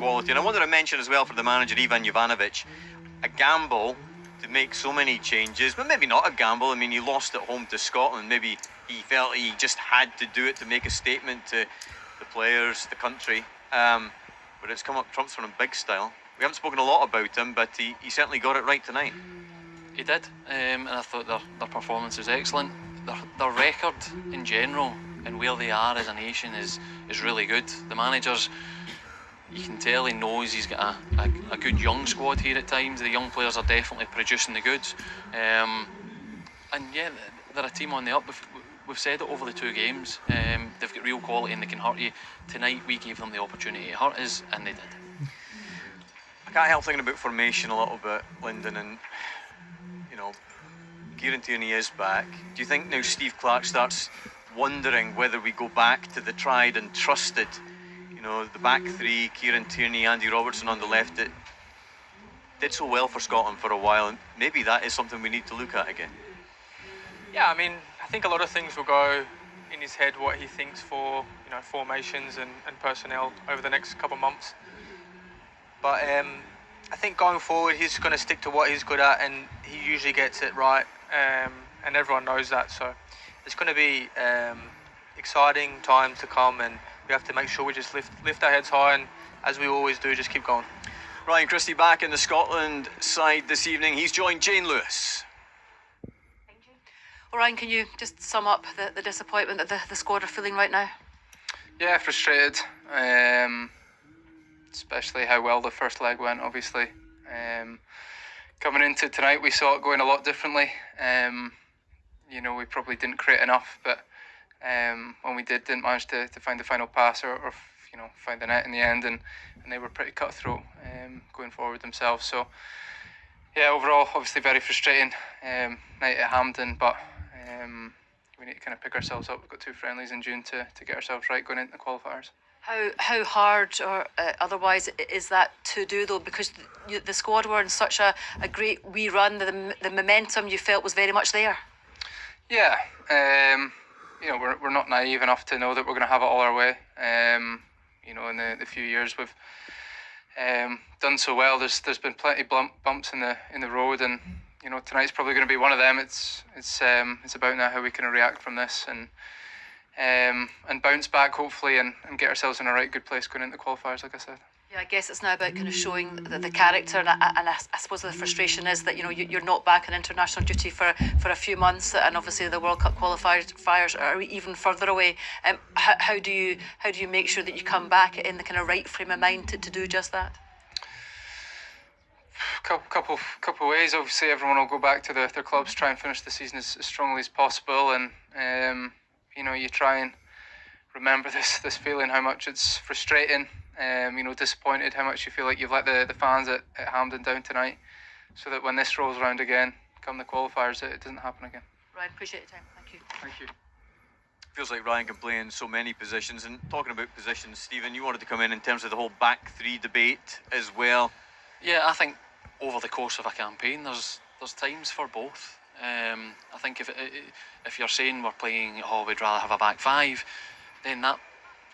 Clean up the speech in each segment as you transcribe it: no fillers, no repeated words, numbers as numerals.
quality. And I wanted to mention as well for the manager, Ivan Jovanovic, a gamble to make so many changes, but maybe not a gamble. I mean, he lost at home to Scotland. Maybe he felt he just had to do it to make a statement to the players, the country. But it's come up trumps for him big style. We haven't spoken a lot about him, but he certainly got it right tonight. He did, and I thought their performance was excellent. Their record in general and where they are as a nation is really good. The manager's, you can tell he knows he's got a good young squad here at times. The young players are definitely producing the goods. And yeah, they're a team on the up. We've said it over the two games. They've got real quality and they can hurt you. Tonight we gave them the opportunity to hurt us, and they did. I can't help thinking about formation a little bit, Lyndon, and you know, Kieran Tierney is back. Do you think now Steve Clarke starts wondering whether we go back to the tried and trusted, you know, the back three, Kieran Tierney, Andy Robertson on the left, that did so well for Scotland for a while, and maybe that is something we need to look at again? Yeah, I mean, I think a lot of things will go in his head, what he thinks for, you know, formations and personnel over the next couple of months. But I think going forward, he's going to stick to what he's good at, and he usually gets it right, and everyone knows that. So it's going to be exciting time to come, and we have to make sure we just lift our heads high, and as we always do, just keep going. Ryan Christie back in the Scotland side this evening. He's joined Jane Lewis. Well, Ryan, can you just sum up the disappointment that the squad are feeling right now? Yeah, frustrated. Especially how well the first leg went, obviously. Coming into tonight, we saw it going a lot differently. You know, we probably didn't create enough, but when we didn't manage to find the final pass or you know, find the net in the end, and they were pretty cutthroat going forward themselves. So yeah, overall, obviously very frustrating night at Hampden, but we need to kind of pick ourselves up. We've got 2 friendlies in June to get ourselves right going into the qualifiers. How hard or otherwise is that to do though? Because the squad were in such a great wee run. The momentum you felt was very much there. Yeah, you know, we're not naive enough to know that we're going to have it all our way. You know, in the few years we've done so well, there's been plenty bumps in the road, and you know, tonight's probably going to be one of them. It's about now how we can react from this and bounce back hopefully and get ourselves in a right good place going into the qualifiers, like I said. Yeah, I guess it's now about kind of showing the character, and I suppose the frustration is that, you know, you're not back in international duty for a few months, and obviously the World Cup qualifiers are even further away. How do you make sure that you come back in the kind of right frame of mind to do just that? Couple ways. Obviously, everyone will go back to their clubs, try and finish the season as strongly as possible, and you know, you try and remember this feeling, how much it's frustrating. You know, disappointed, how much you feel like you've let the fans at Hampden down tonight, so that when this rolls around again, come the qualifiers, it doesn't happen again. Ryan, appreciate your time. Thank you. Thank you. Feels like Ryan can play in so many positions. And talking about positions, Stephen, you wanted to come in terms of the whole back three debate as well. Yeah, I think over the course of a campaign, there's times for both. I think if you're saying we're playing, we'd rather have a back five, then that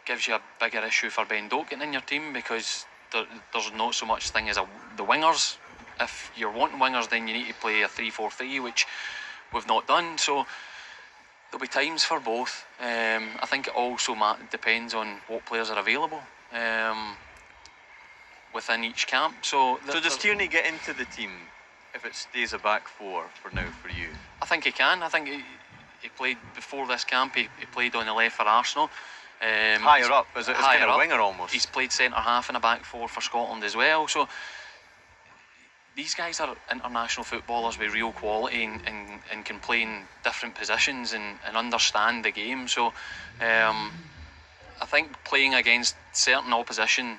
gives you a bigger issue for Ben Doak getting in your team, because there's not so much thing as the wingers. If you're wanting wingers, then you need to play a 3-4-3, which we've not done. So there'll be times for both. I think it also depends on what players are available within each camp. So does Tierney get into the team if it stays a back four for now for you? I think he can. I think he played before this camp. He played on the left for Arsenal. Higher up, as kind of a winger almost. He's played centre half in a back four for Scotland as well. So these guys are international footballers with real quality and can play in different positions and understand the game. So I think playing against certain opposition,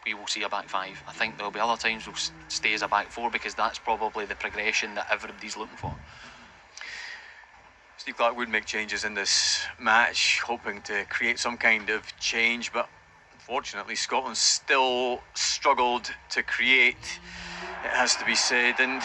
we will see a back five. I think there'll be other times we'll stay as a back four, because that's probably the progression that everybody's looking for. Steve Clarke would make changes in this match, hoping to create some kind of change, but unfortunately Scotland still struggled to create, it has to be said. And